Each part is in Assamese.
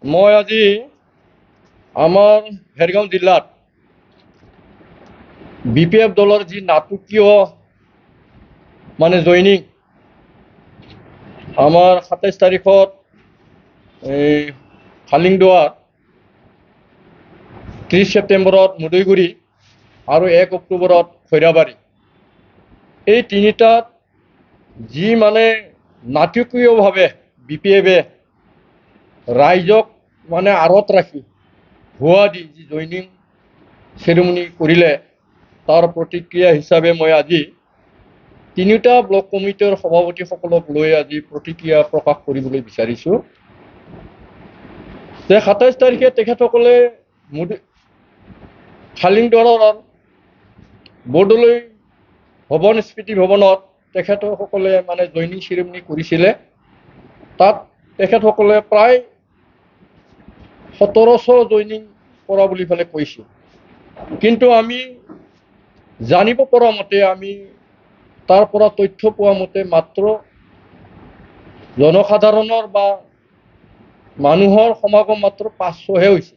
মই আজি আমাৰ হেৰগাঁও জিলাত BPF দলৰ যি নাটকীয় জইনিং আমাৰ 27 তাৰিখত এই হালিংদোৱাত, 30 ছেপ্টেম্বৰত মুদৈগুৰি আৰু 1 অক্টোবৰত খৈৰাবাৰী, এই তিনিটাত যি নাটকীয়ভাৱে BPF-এ ৰাইজক আঁৰত ৰাখি ভুৱা দি যি জইনিং চেৰিমনি কৰিলে, তাৰ প্ৰতিক্ৰিয়া হিচাপে মই আজি তিনিটা ব্লক কমিটিৰ সভাপতিসকলক লৈ আজি প্ৰতিক্ৰিয়া প্ৰকাশ কৰিবলৈ বিচাৰিছোঁ যে 27 তাৰিখে তেখেতসকলে হালিংদৰৰ বৰদলৈ ভৱন, স্মৃতি ভৱনত তেখেতসকলে জইনিং চেৰিমনি কৰিছিলে। তাত তেখেতসকলে প্ৰায় 1700 জইনিং কৰা বুলি কৈছিল। কিন্তু আমি জানিব পৰা মতে, আমি তাৰ পৰা তথ্য পোৱা মতে মাত্ৰ জনসাধাৰণৰ বা মানুহৰ সমাগম মাত্ৰ 500হে হৈছে,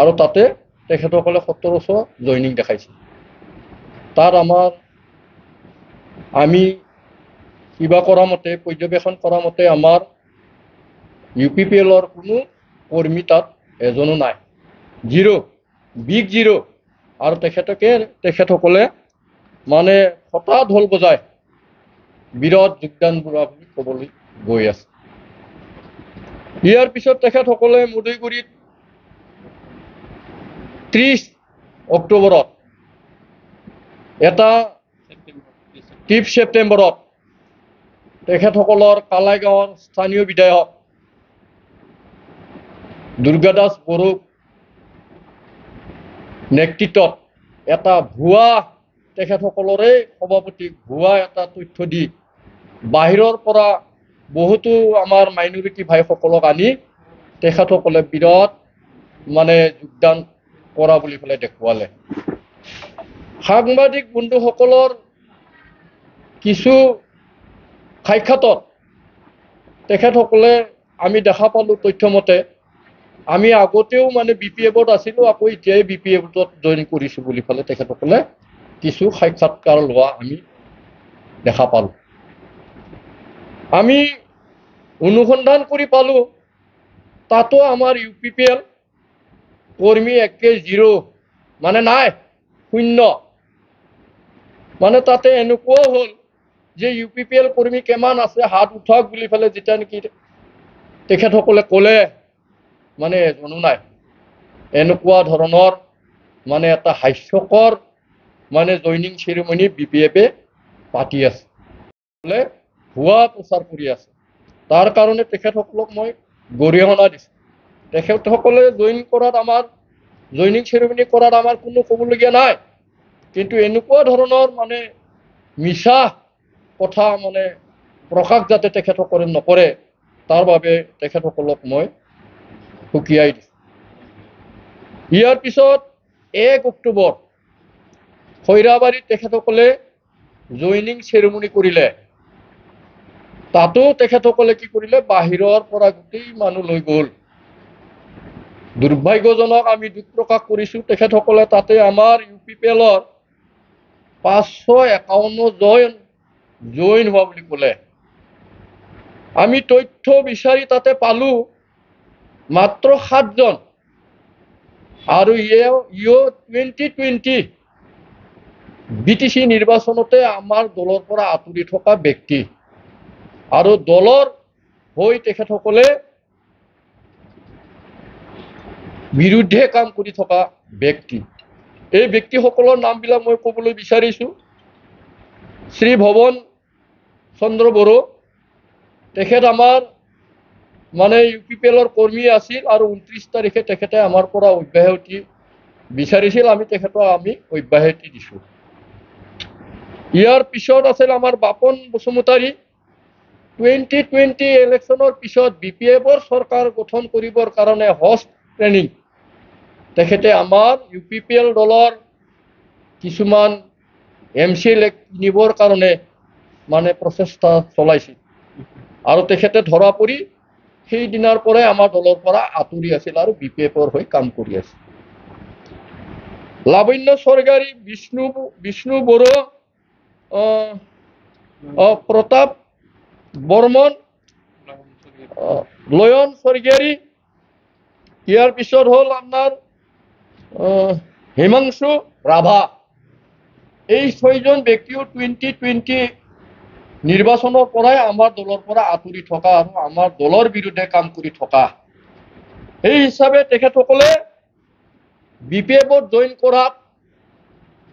আৰু তাতে তেখেতসকলে 1700 জইনিং দেখাইছে। তাত আমি কিবা কৰা মতে, পৰ্যবেক্ষণ কৰা মতে আমাৰ UPPL-ৰ কোনো কৰ্মী তাত এজনো নাই, জিৰ', বিগ জিৰ'। আৰু তেখেতসকলে হঠা ঢোল বজাই বিৰত যোগদান বুঢ়া বুলি ক'বলৈ গৈ আছে। ইয়াৰ পিছত তেখেতসকলে মুদৈগুৰিত 30 অক্টোবৰত, 30 ছেপ্টেম্বৰত তেখেতসকলৰ কালাইগাঁৱৰ স্থানীয় বিধায়ক দুৰ্গাদাস বড়োৰ নেতৃত্বত এটা ভুৱা, তেখেতসকলৰে সভাপতিক ভুৱা এটা তথ্য দি বাহিৰৰ পৰা বহুতো আমাৰ মাইনৰিটি ভাইসকলক আনি তেখেতসকলে বিৰত যোগদান কৰা বুলি দেখুৱালে। সাংবাদিক বন্ধুসকলৰ কিছু সাক্ষাতত তেখেতসকলে আমি দেখা পালোঁ তথ্যমতে, আমি আগতেও BPF-ত আছিলোঁ, আকৌ এতিয়াই BPF-ত জইন কৰিছোঁ বুলি তেখেতসকলে কিছু সাক্ষাৎকাৰ লোৱা আমি দেখা পালোঁ। আমি অনুসন্ধান কৰি পালোঁ তাতো আমাৰ UPPL কৰ্মী একে জিৰ', নাই, শূন্য। তাতে এনেকুৱাও হ'ল যে UPPL কৰ্মী কিমান আছে হাত উঠাওক বুলি যেতিয়া নেকি তেখেতসকলে ক'লে, এজনো নাই। এনেকুৱা ধৰণৰ এটা হাস্যকৰ জইনিং চেৰিমনি BPF-এ পাতি আছে, ভুৱা প্ৰচাৰ কৰি আছে। তাৰ কাৰণে তেখেতসকলক মই গৰিহণা দিছোঁ। তেখেতসকলে জইনিং চেৰিমনি কৰাত আমাৰ কোনো ক'বলগীয়া নাই, কিন্তু এনেকুৱা ধৰণৰ মিছা কথা প্ৰকাশ যাতে তেখেতসকলে নকৰে, তাৰ বাবে তেখেতসকলক মই সকীয়াই দিছোঁ। ইয়াৰ পিছত 1 অক্টোবৰ খৈৰাবাৰীত তেখেতসকলে জইনিং চেৰিমনি কৰিলে। তাতো তেখেতসকলে কি কৰিলে, বাহিৰৰ পৰা গোটেই মানুহ লৈ গ'ল। দুৰ্ভাগ্যজনক, আমি দুখ প্ৰকাশ কৰিছোঁ, তেখেতসকলে তাতে আমাৰ UPPL-ৰ 551 জন জইন হোৱা বুলি ক'লে। আমি তথ্য বিচাৰি তাতে পালোঁ মাত্ৰ 7 জন, আৰু 2020 BTC নিৰ্বাচনতে আমাৰ দলৰ পৰা আঁতৰি থকা ব্যক্তি, আৰু দলৰ হৈ তেখেতসকলে বিৰুদ্ধে কাম কৰি থকা ব্যক্তি। এই ব্যক্তিসকলৰ নামবিলাক মই ক'বলৈ বিচাৰিছোঁ। শ্ৰী ভৱন চন্দ্ৰ বড়ো, তেখেত আমাৰ UPPL-ৰ কৰ্মী আছিল, আৰু 29 তাৰিখে তেখেতে আমাৰ পৰা অব্যাহতি বিচাৰিছিল, আমি তেখেতক অব্যাহতি দিছোঁ। ইয়াৰ পিছত আছিল আমাৰ বাপন বসুমতাৰী। 2020 ইলেকশ্যনৰ পিছত BPF-ৰ চৰকাৰ গঠন কৰিবৰ কাৰণে হষ্ট ট্ৰেইনিং তেখেতে আমাৰ UPPL দলৰ কিছুমান MCLA কিনিবৰ কাৰণে প্ৰচেষ্টা চলাইছিল, আৰু তেখেতে ধৰা পৰি সেই দিনাৰ পৰাই আমাৰ দলৰ পৰা আঁতৰি আছিল আৰু BPF-ৰ হৈ কাম কৰি আছিল। লাবণ্য স্বৰ্গীয়াৰী, বিষ্ণু বড়ো, প্ৰতাপ বৰ্মন, লয়ন স্বৰ্গীয়াৰী, ইয়াৰ পিছত হ'ল আপোনাৰ হিমাংশু ৰাভা। এই 6জন ব্যক্তিও 2020 নিৰ্বাচনৰ পৰাই আমাৰ দলৰ পৰা আঁতৰি থকা আৰু আমাৰ দলৰ বিৰুদ্ধে কাম কৰি থকা। এই হিচাপে তেখেতসকলে BPF-ত জইন কৰাত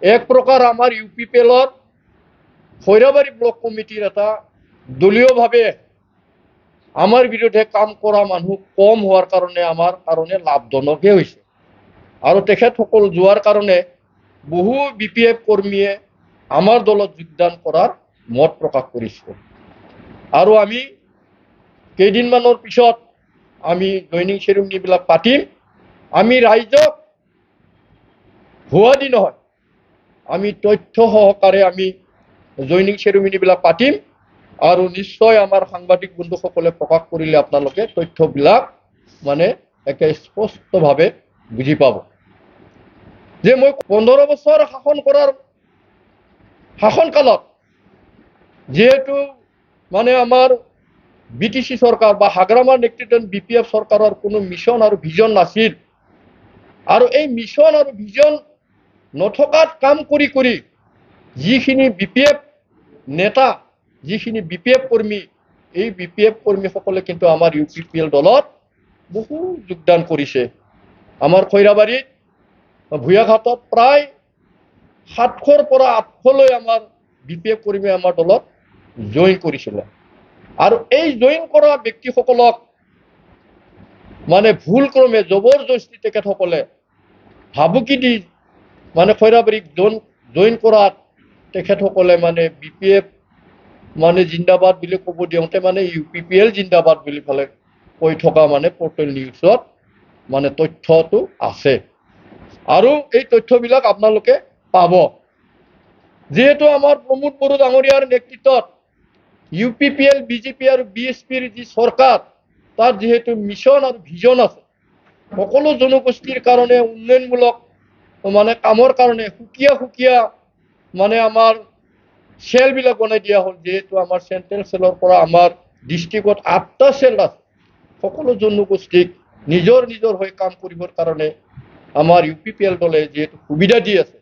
এক প্ৰকাৰ আমাৰ UPPL-ৰ খৈৰাবাৰী ব্লক কমিটিৰ এটা দলীয়ভাৱে আমাৰ বিৰুদ্ধে কাম কৰা মানুহ কম হোৱাৰ কাৰণে আমাৰ কাৰণে লাভজনকহে হৈছে। আৰু তেখেতসকল যোৱাৰ কাৰণে বহু BPF কৰ্মীয়ে আমাৰ দলত যোগদান কৰাৰ মত প্ৰকাশ কৰিছে। আৰু আমি কেইদিনমানৰ পিছত আমি জইনিং চেৰিমনীবিলাক পাতিম। আমি ৰাইজক ভুৱা দি নহয়, আমি তথ্য সহকাৰে আমি জইনিং চেৰিমনীবিলাক পাতিম আৰু নিশ্চয় আমাৰ সাংবাদিক বন্ধুসকলে প্ৰকাশ কৰিলে আপোনালোকে তথ্যবিলাক মানে একে স্পষ্টভাৱে বুজি পাব যে মই 15 বছৰ শাসন কৰাৰ শাসনকালত যেহেতু মানে আমাৰ BTC চৰকাৰ বা হাগ্ৰামাৰ নেতৃত্বাধীন BPF চৰকাৰৰ কোনো মিছন আৰু ভিজন নাছিল। আৰু এই মিছন আৰু ভিজন নথকাত কাম কৰি কৰি যিখিনি BPF নেতা, যিখিনি BPF কৰ্মী, এই BPF কৰ্মীসকলে কিন্তু আমাৰ UPPL দলত বহু যোগদান কৰিছে। আমাৰ খৈৰাবাৰীত ভূঞাঘাটত প্ৰায় 700ৰ পৰা 800লৈ আমাৰ BPF কৰ্মী আমাৰ দলত জইন কৰিছিলে। আৰু এই জইন কৰা ব্যক্তিসকলক মানে ভুলক্ৰমে জবৰদস্তি তেখেতসকলে ভাবুকি দি মানে খৈৰাবাৰীক জইন কৰাত তেখেতসকলে মানে BPF মানে জিন্দাবাদ বুলি ক'ব দিওঁতে মানে UPPL জিন্দাবাদ বুলি ফালে কৈ থকা মানে পৰ্টেল নিউজত মানে তথ্যটো আছে। আৰু এই তথ্যবিলাক আপোনালোকে পাব। যেহেতু আমাৰ প্ৰমোদ বড়ো ডাঙৰীয়াৰ নেতৃত্বত UPPL, BJP আৰু BSPৰ যি চৰকাৰ, তাৰ যেহেতু মিশন আৰু ভিজন আছে, সকলো জনগোষ্ঠীৰ কাৰণে উন্নয়নমূলক মানে কামৰ কাৰণে সুকীয়া মানে আমাৰ সেলবিলাক বনাই দিয়া হ'ল। যেহেতু আমাৰ চেন্ট্ৰেল সেলৰ পৰা আমাৰ ডিস্ট্ৰিক্টত 8টা সেল আছে, সকলো জনগোষ্ঠীক নিজৰ হৈ কাম কৰিবৰ কাৰণে আমাৰ UPPL দলে যেহেতু সুবিধা দি আছে।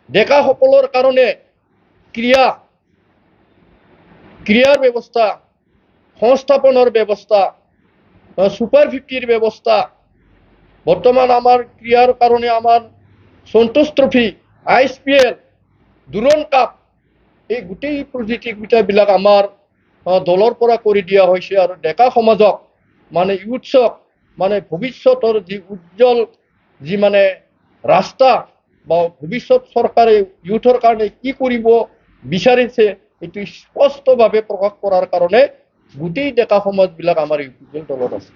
ডেকা সকলৰ কাৰণে ক্ৰিয়াৰ ব্যৱস্থা, সংস্থাপনৰ ব্যৱস্থা, সুপাৰ 50ৰ ব্যৱস্থা, বৰ্তমান আমাৰ ক্ৰিয়াৰ কাৰণে আমাৰ সন্তোষ ট্ৰফি, ISPL, দুৰণ কাপ, এই গোটেই প্ৰতিযোগিতাবিলাক আমাৰ দলৰ পৰা কৰি দিয়া হৈছে। আৰু ডেকা সমাজক মানে ইউথছক মানে ভৱিষ্যতৰ যি উজ্জ্বল যি মানে ৰাস্তা বা ভৱিষ্যত চৰকাৰে ইউথৰ কাৰণে কি কৰিব বিচাৰিছে এইটো স্পষ্টভাৱে প্ৰকাশ কৰাৰ কাৰণে গোটেই ডেকা সমাজবিলাক আমাৰ UPPL দলত আছে।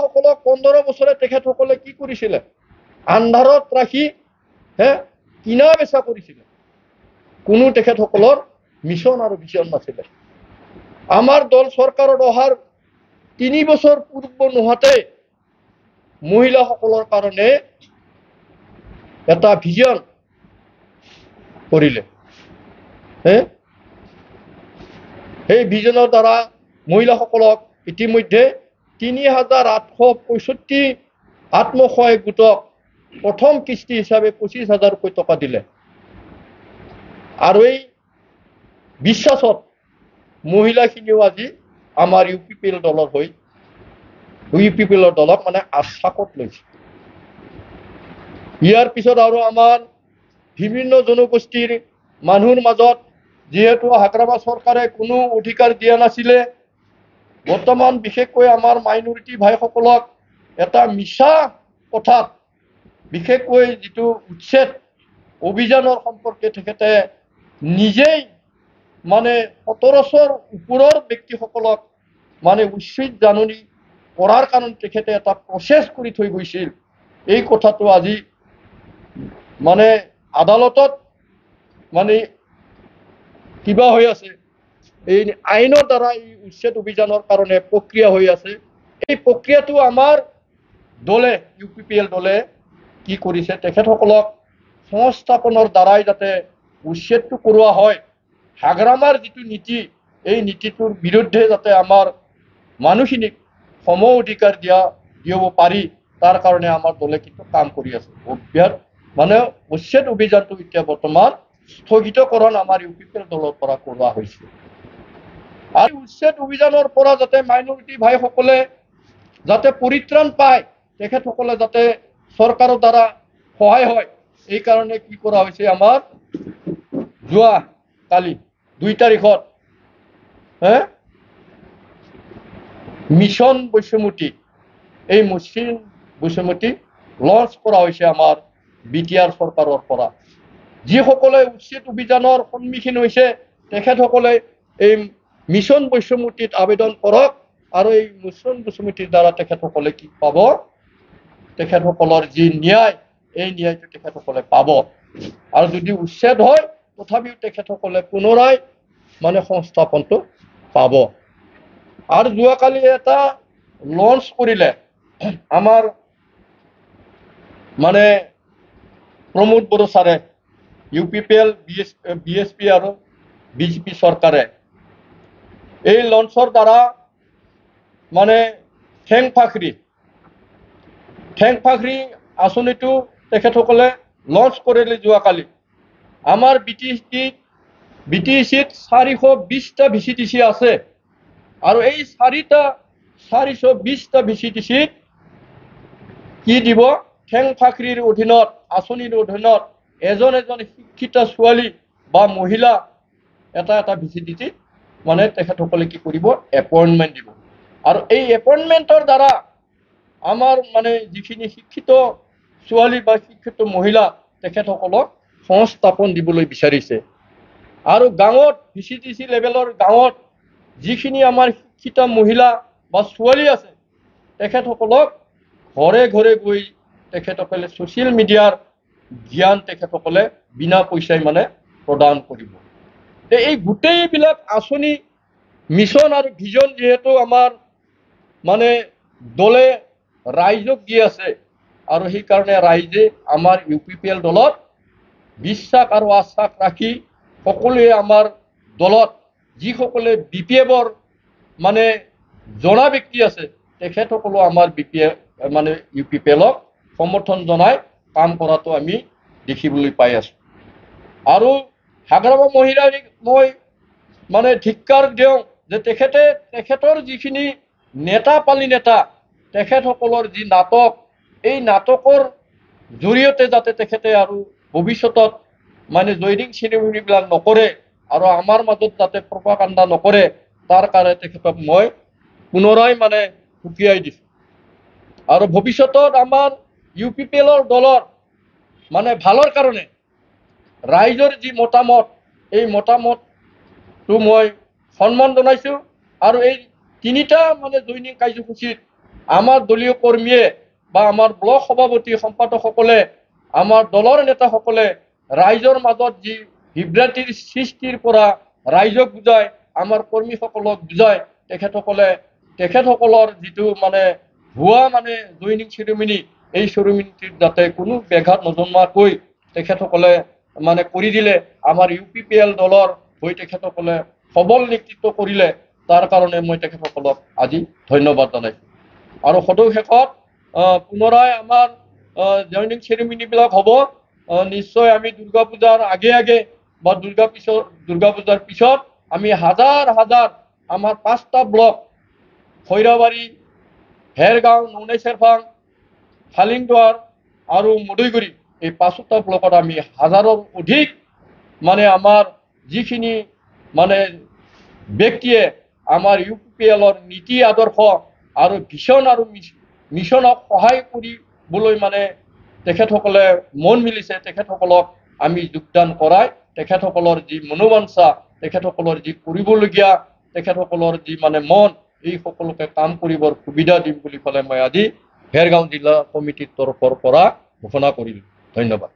সকলক 15 বছৰে তেখেতসকলে কি কৰিছিলে? আন্ধাৰত ৰাখি কিনা বেচা কৰিছিলে। কোনো তেখেতসকলৰ মিছন আৰু ভিজন নাছিলে। আমাৰ দল চৰকাৰত অহাৰ 3 বছৰ পূৰ্ব নোহোৱাতে মহিলাসকলৰ কাৰণে এটা ভিজন কৰিলে। সেই ভিজনৰ দ্বাৰা মহিলাসকলক ইতিমধ্যে 3865 আত্মসহায়ক গোটক প্ৰথম কিস্তি হিচাপে 25,000 টকা দিলে। আৰু এই বিশ্বাসত মহিলাখিনিও আজি আমাৰ UPPL দলক মানে আশ্বাসত লৈছে। ইয়াৰ পিছত আৰু আমাৰ বিভিন্ন জনগোষ্ঠীৰ মানুহৰ মাজত যেহেতু হাগ্ৰামা চৰকাৰে কোনো অধিকাৰ দিয়া নাছিলে, বৰ্তমান বিশেষকৈ আমাৰ মাইনৰিটি ভাইসকলক এটা মিছা কথাত বিশেষকৈ যিটো উচ্ছেদ অভিযানৰ সম্পৰ্কে তেখেতে নিজেই মানে 1700ৰ ওপৰৰ ব্যক্তিসকলক মানে উচিত জাননী কৰাৰ কাৰণে তেখেতে এটা প্ৰচেছ কৰি থৈ গৈছিল। এই কথাটো আজি মানে আদালতত মানে কিবা হৈ আছে, এই আইনৰ দ্বাৰা এই উচ্ছেদ অভিযানৰ কাৰণে প্ৰক্ৰিয়া হৈ আছে। এই প্ৰক্ৰিয়াটো আমাৰ দলে UPPL দলে কি কৰিছে, তেখেতসকলক সংস্থাপনৰ দ্বাৰাই যাতে উচ্ছেদটো কৰোৱা হয়, হাগ্ৰামাৰ যিটো নীতি, এই নীতিটোৰ বিৰুদ্ধে যাতে আমাৰ মানুহখিনিক সম অধিকাৰ দিয়াব পাৰি, তাৰ কাৰণে আমাৰ দলে কিন্তু কাম কৰি আছে। অব্যাহত মানে উচ্ছেদ অভিযানটো এতিয়া বৰ্তমান স্থগিতকৰণ আমাৰ UPPL দলৰ পৰা কৰোৱা হৈছে। আৰু উচ্ছেদ অভিযানৰ পৰা যাতে মাইনৰিটি ভাইসকলে যাতে পৰিত্ৰাণ পায়, তেখেতসকলে যাতে চৰকাৰৰ দ্বাৰা সহায় হয়, এই কাৰণে কি কৰা হৈছে, আমাৰ যোৱা কালি 2 তাৰিখত মিছন বৈশ্যমতী, এই মিছন বৈশ্যমতী লঞ্চ কৰা হৈছে আমাৰ BTR চৰকাৰৰ পৰা। যিসকলে উচ্ছেদ অভিযানৰ সন্মুখীন হৈছে, তেখেতসকলে এই মিছন বৈশ্যমতীত আবেদন কৰক, আৰু এই মিছন বৈশ্যমতীৰ দ্বাৰা তেখেতসকলে কি পাব, তেখেতসকলৰ যি ন্যায়, এই ন্যায়টো তেখেতসকলে পাব। আৰু যদি উচ্ছেদ হয়, তথাপিও তেখেতসকলে পুনৰাই মানে সংস্থাপনটো পাব। আৰু যোৱাকালি এটা লঞ্চ কৰিলে আমাৰ মানে প্ৰমোদ বড়ো ছাৰে, UPPL BSP আৰু BJP চৰকাৰে এই লঞ্চৰ দ্বাৰা মানে ঠেংফাখৰি আঁচনিটো তেখেতসকলে লঞ্চ কৰিলে যোৱাকালি। আমাৰ BTCত 420টা VCTC আছে, আৰু এই 420টা VCTCত কি দিব, ঠেংফাখৰিৰ অধীনত, আঁচনিৰ অধীনত এজন শিক্ষিত ছোৱালী বা মহিলা এটা VCTC মানে তেখেতসকলে কি কৰিব, এপইণ্টমেণ্ট দিব। আৰু এই এপইণ্টমেণ্টৰ দ্বাৰা আমাৰ মানে যিখিনি শিক্ষিত ছোৱালী বা শিক্ষিত মহিলা, তেখেতসকলক সংস্থাপন দিবলৈ বিচাৰিছে। আৰু গাঁৱত VCTC লেভেলৰ গাঁৱত যিখিনি আমাৰ শিক্ষিত মহিলা বা ছোৱালী আছে, তেখেতসকলক ঘৰে ঘৰে গৈ তেখেতসকলে ছ'চিয়েল মিডিয়াৰ জ্ঞান তেখেতসকলে বিনা পইচাই মানে প্ৰদান কৰিব। এই গোটেইবিলাক আঁচনি, মিছন আৰু ভিজন যিহেতু আমাৰ মানে দলে ৰাইজক দি আছে, আৰু সেইকাৰণে ৰাইজে আমাৰ UPPL দলত বিশ্বাস আৰু আশ্বাস ৰাখি সকলোৱে আমাৰ দলত যিসকলে BPFৰ মানে জনা ব্যক্তি আছে, তেখেতসকলো আমাৰ মানে UPPLক সমৰ্থন জনাই কাম কৰাটো আমি দেখিবলৈ পাই আছো। আৰু হাগ্ৰামা মহিলাক মই মানে ধিক্কাৰ দিওঁ যে তেখেতৰ যিখিনি নেতা, তেখেতসকলৰ যি নাটক, এই নাটকৰ জৰিয়তে যাতে তেখেতে আৰু ভৱিষ্যতত মানে জয়নিং চেৰিমনিবিলাক নকৰে, আৰু আমাৰ মাজত যাতে প্ৰপাগাণ্ডা নকৰে, তাৰ কাৰণে তেখেতক মই পুনৰাই মানে সকীয়াই দিছোঁ। আৰু ভৱিষ্যতত আমাৰ UPPLৰ দলৰ মানে ভালৰ কাৰণে ৰাইজৰ যি মতামত, এই মতামতটো মই সন্মান জনাইছোঁ। আৰু এই 3টা মানে জয়নিং কাৰ্যসূচীত আমাৰ দলীয় কৰ্মীয়ে বা আমাৰ ব্লক সভাপতি সম্পাদকসকলে, আমাৰ দলৰ নেতাসকলে ৰাইজৰ মাজত যি বিভ্ৰান্তিৰ সৃষ্টিৰ পৰা ৰাইজক বুজায়, আমাৰ কৰ্মীসকলক বুজায়, তেখেতসকলৰ যিটো মানে ভুৱা মানে জয়নিং চেৰিমনি, এই চেৰিমনিটোত যাতে কোনো ব্যাঘাত নজন্মাকৈ তেখেতসকলে মানে কৰি দিলে, আমাৰ UPPL দলৰ হৈ তেখেতসকলে সবল নেতৃত্ব কৰিলে, তাৰ কাৰণে মই তেখেতসকলক আজি ধন্যবাদ জনাইছোঁ। আৰু সদৌ পুনৰাই আমাৰ জয়নিং চেৰিমনিবিলাক হ'ব। নিশ্চয় আমি দুৰ্গা পূজাৰ আগে বা দুৰ্গা পূজাৰ পিছত আমি হাজাৰ আমাৰ 5টা ব্লক, খৈৰাবাৰী, ভেৰগাঁও, নৌনাই চেৰফাং, হালিংদুৱাৰ আৰু মদৈগুৰি, এই 5টা ব্লকত আমি হাজাৰৰ অধিক মানে আমাৰ যিখিনি মানে ব্যক্তিয়ে আমাৰ UPPLৰ নীতি আদৰ্শ আৰু ভিছন আৰু মিছনক সহায় কৰিবলৈ মানে তেখেতসকলে মন মিলিছে, তেখেতসকলক আমি যোগদান কৰাই তেখেতসকলৰ যি মনোবাঞ্ছা, তেখেতসকলৰ যি কৰিবলগীয়া, তেখেতসকলৰ যি মানে মন, এই সকলোকে কাম কৰিবৰ সুবিধা দিম বুলি ক'লে মই আজি ভেৰগাঁও জিলা কমিটিৰ তৰফৰ পৰা ঘোষণা কৰিলোঁ। ধন্যবাদ।